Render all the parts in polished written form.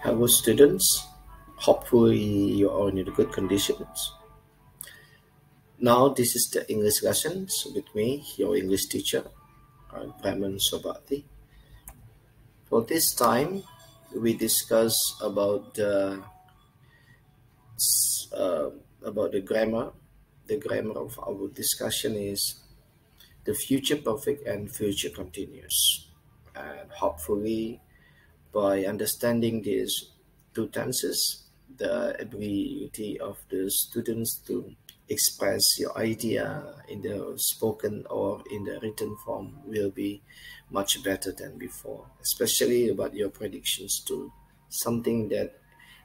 Hello students, hopefully you are in good conditions. Now this is the English lessons with me, your English teacher, Brahman Sobati. For this time, we discuss about uh, the grammar. The grammar of our discussion is the future perfect and future continuous. And hopefully by understanding these two tenses, the ability of the students to express your idea in the spoken or in the written form will be much better than before, especially about your predictions to something that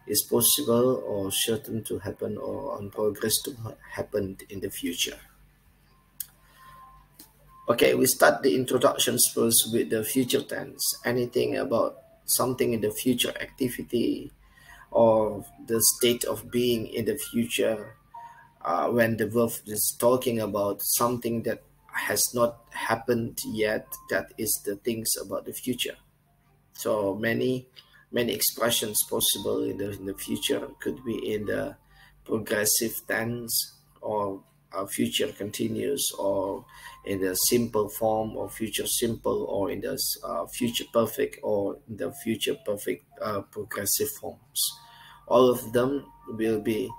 is possible or certain to happen or on progress to happen in the future. Okay, we start the introductions first with the future tense. Anything about something in the future activity or the state of being in the future when the verb is talking about something that has not happened yet, that is the things about the future. So many expressions possible in the future could be in the progressive tense or future continuous or in the simple form or future simple or in the future perfect or in the future perfect progressive forms. All of them will be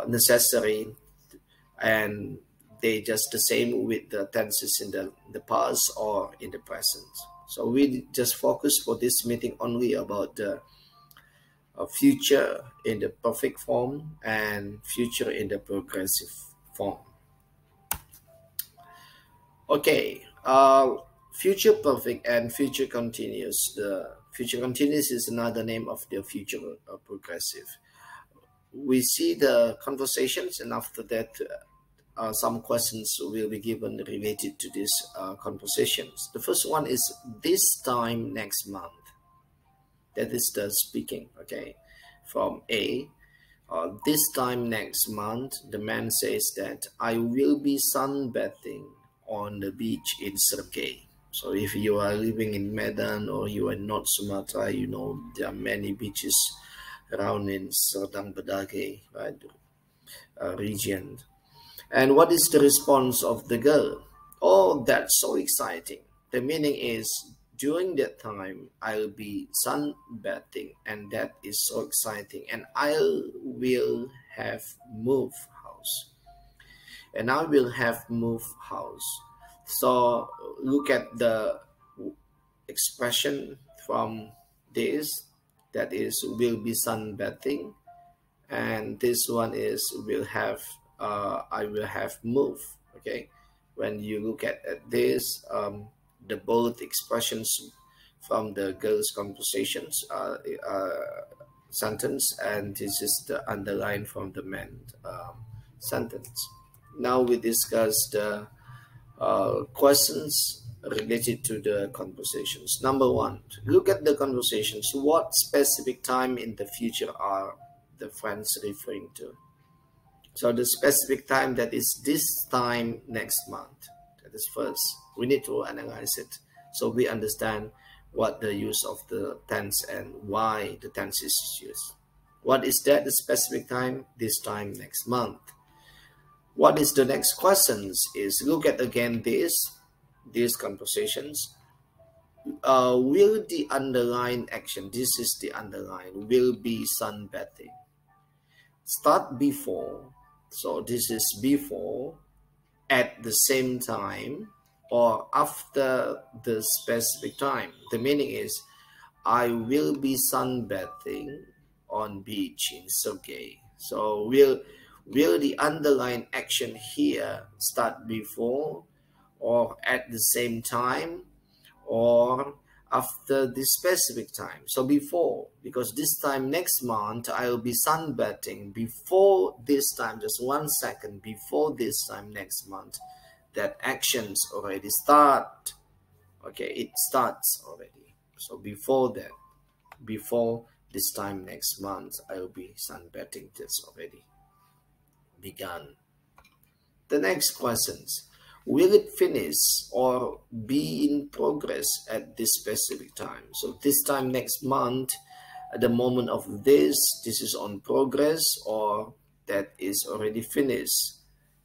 necessary, and they just the same with the tenses in the past or in the present. So we just focus for this meeting only about the future in the perfect form and future in the progressive form. Okay, future perfect and future continuous. The future continuous is another name of the future progressive. We see the conversations, and after that some questions will be given related to these conversations. The first one is this time next month. That is the speaking, okay, from A. This time next month, the man says that I will be sunbathing on the beach in Sergei. So if you are living in Medan or you are in North Sumatra, you know there are many beaches around in Serdang Bedagai, right, region. And what is the response of the girl? Oh, that's so exciting. The meaning is during that time I'll be sunbathing, and that is so exciting, and I will have moved house. And I will have moved house. So look at the expression from this, that is will be sunbathing, and this one is will have I will have moved. Okay, when you look at this, the both expressions from the girl's conversations sentence, and this is the underline from the man sentence. Now we discuss the questions related to the conversations. Number one, look at the conversations. What specific time in the future are the friends referring to? So the specific time, that is this time next month. That is first. We need to analyze it so we understand what the use of the tense and why the tense is used. What is that? The specific time, this time next month. What is the next questions is look at again these conversations. Will the underline action, this is the underline, will be sunbathing, start before. So this is before, at the same time, or after the specific time. The meaning is I will be sunbathing on beach in Sergei. So will the underline action here start before or at the same time or after this specific time? So before, because this time next month I will be sunbathing. Before this time, just 1 second before this time next month, that actions already start. Okay, it starts already. So before that, before this time next month I will be sunbathing, that's already begun. The next questions. Will it finish or be in progress at this specific time? So this time next month, at the moment of this is on progress, or that is already finished.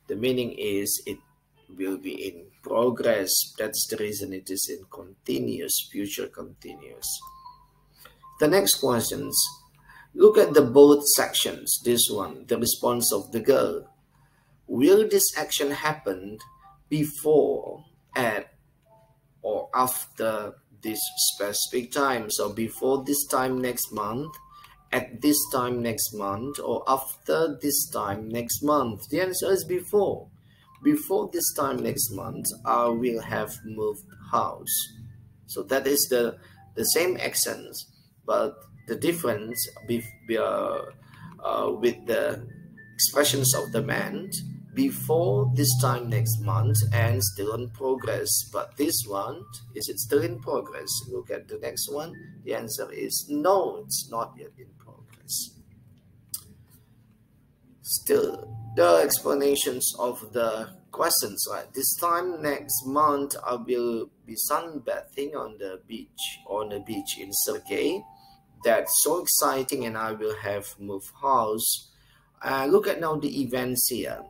The meaning is it will be in progress. That's the reason it is in continuous, future continuous. The next questions. Look at the both sections. This one, the response of the girl. Will this action happen before, at, or after this specific time? So before this time next month, at this time next month, or after this time next month? The answer is before. Before this time next month, I will have moved house. So that is the same accents, but the difference with the expressions of the man, before this time next month and still in progress. But this one, is it still in progress? Look at the next one. The answer is no, it's not yet in progress. Still, the explanations of the questions, right? This time next month, I will be sunbathing on the beach in Sergei. That's so exciting, and I will have moved house. Look at now the events here.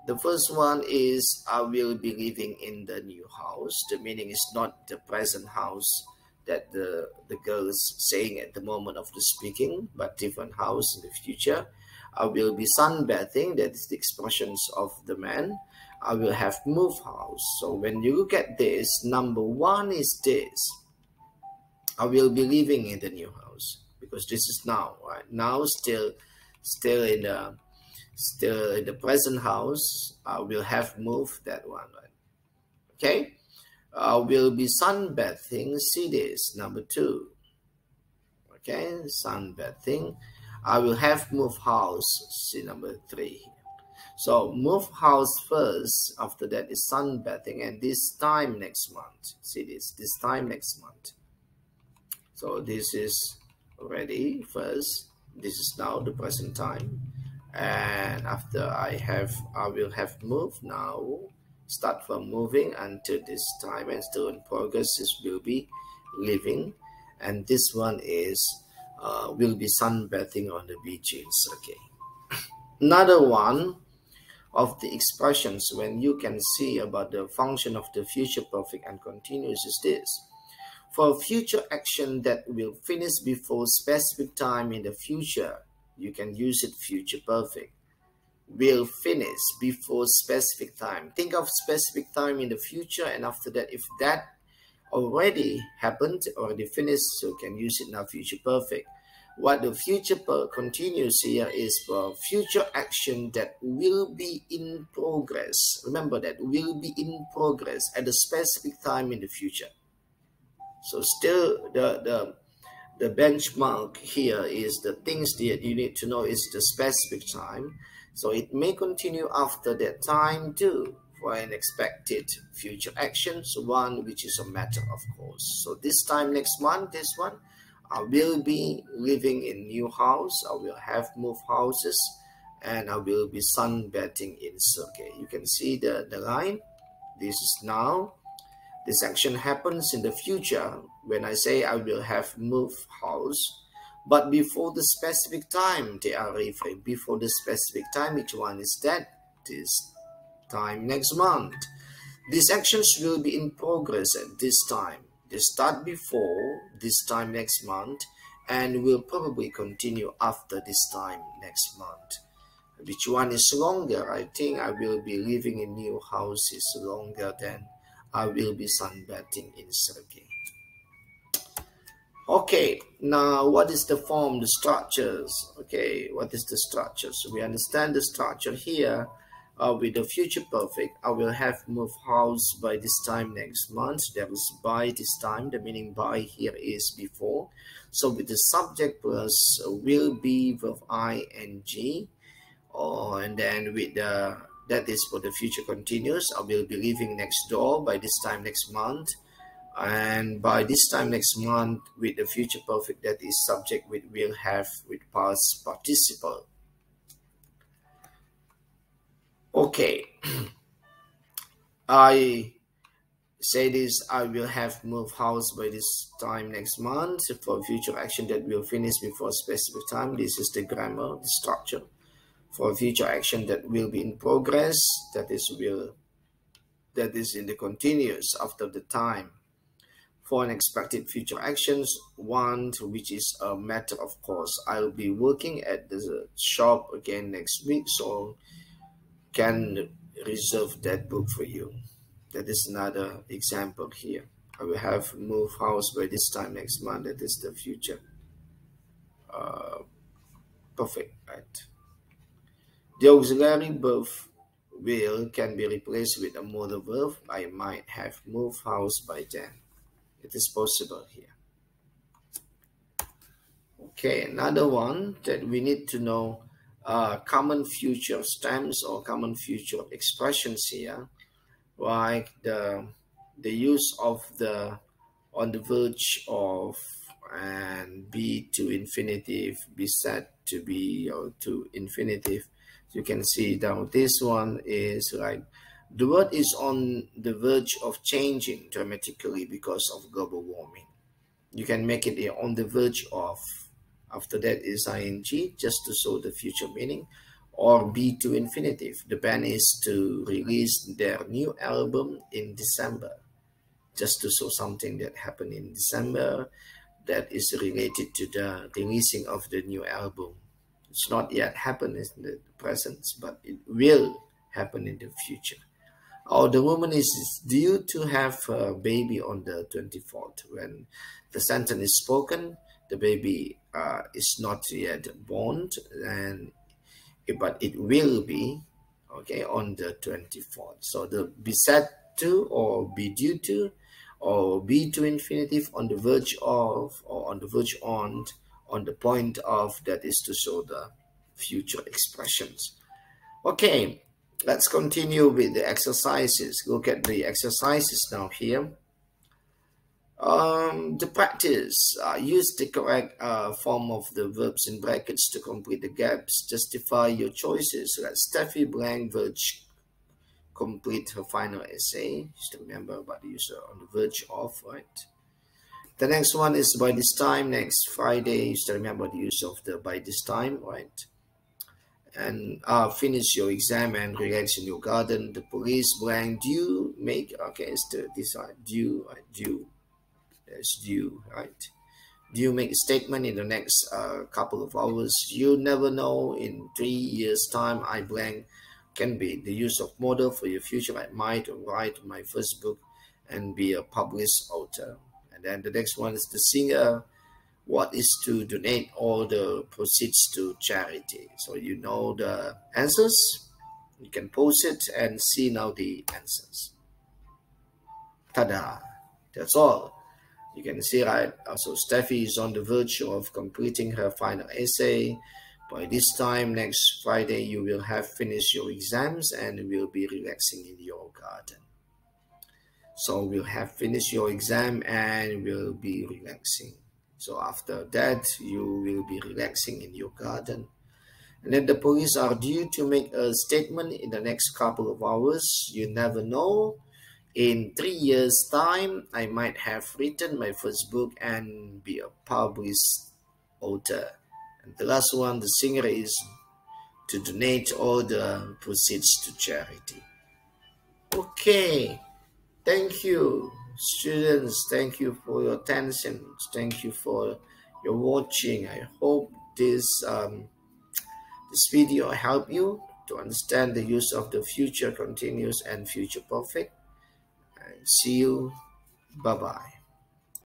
The first one is I will be living in the new house. The meaning is not the present house that the girl is saying at the moment of the speaking, but different house in the future. I will be sunbathing. That is the expressions of the man. I will have moved house. So when you look at this, number one is this. I will be living in the new house, because this is now, right? Now still in the present house. I will have moved that one, right? Okay. I will be sunbathing. See this, number two. Okay, sunbathing. I will have moved house. See number three. So move house first. After that is sunbathing, and this time next month. See this time next month. So this is already first. This is now the present time, and after I will have moved. Now start from moving until this time, and still in progress. This will be living, and this one is will be sunbathing on the beach in Sergei. Another one of the expressions when you can see about the function of the future perfect and continuous is this. For future action that will finish before specific time in the future, you can use it future perfect. Will finish before specific time. Think of specific time in the future, and after that, if that already happened, already finished, so you can use it now future perfect. What the future continuous here is for future action that will be in progress. Remember that, will be in progress at a specific time in the future. So still the benchmark here is the things that you need to know is the specific time. So it may continue after that time too for an expected future actions, one which is a matter of course. So this time next month, this one, I will be living in new house. I will have moved houses, and I will be sunbathing in Sergei. You can see the line. This is now. This action happens in the future when I say I will have moved house. But before the specific time, they are referring before the specific time. Which one is that? This time next month. These actions will be in progress at this time. They start before this time next month and will probably continue after this time next month. Which one is longer? I think I will be living in new house is longer than I will be sunbathing in Sergei. Okay, now what is the form, the structures? Okay, what is the structure? So we understand the structure here. With the future perfect, I will have moved house by this time next month. That is by this time. The meaning by here is before. So with the subject plus will be verb ing, and then with the that is for the future continuous. I will be living next door by this time next month. And by this time next month, with the future perfect, that is subject with will have with past participle. Okay. I say this: I will have moved house by this time next month. For future action that will finish before a specific time, this is the grammar, the structure. For future action that will be in progress, that is in the continuous after the time. For unexpected future actions, one which is a matter of course. I'll be working at the shop again next week, so can reserve that book for you. That is another example here. I will have moved house by this time next month. That is the future perfect, right? The auxiliary verb will can be replaced with a modal verb. I might have moved house by then. It is possible here. Okay, another one that we need to know, common future stems or common future expressions here, like the use of the on the verge of and be to infinitive, be set to be, or to infinitive. You can see down this one is like the world is on the verge of changing dramatically because of global warming. You can make it on the verge of. After that is ing, just to show the future meaning, or be to infinitive. The band is to release their new album in December, just to show something that happened in December that is related to the releasing of the new album. It's not yet happened in the present, but it will happen in the future. Or the woman is due to have a baby on the 24th. When the sentence is spoken, the baby is not yet born, but it will be, okay, on the 24th. So the be set to, or be due to, or be to infinitive, on the verge of, or on the verge on the point of, that is to show the future expressions. Okay, let's continue with the exercises. Look at the exercises now here. The practice, use the correct form of the verbs in brackets to complete the gaps. Justify your choices. Let Steffi blank verge complete her final essay. Just remember about the use on the verge of, right? The next one is by this time next Friday. Just remember the use of the by this time, right? And finish your exam and relax in your garden. The police blank due make, okay, it's the decide due, due. It's due, right? Do you make a statement in the next couple of hours? You never know. In 3 years time, I blank can be the use of model for your future. I might write my first book and be a published author. And then the next one is the singer. What is to donate all the proceeds to charity? So you know the answers. You can post it and see now the answers. Ta-da! That's all. You can see, right? So Steffi is on the verge of completing her final essay. By this time next Friday, you will have finished your exams and will be relaxing in your garden. So we'll have finished your exam and will be relaxing. So after that, you will be relaxing in your garden. And then the police are due to make a statement in the next couple of hours. You never know. In 3 years' time, I might have written my first book and be a published author. And the last one, the singer, is to donate all the proceeds to charity. Okay, thank you, students. Thank you for your attention. Thank you for your watching. I hope this video helped you to understand the use of the future continuous and future perfect. See you. Bye-bye.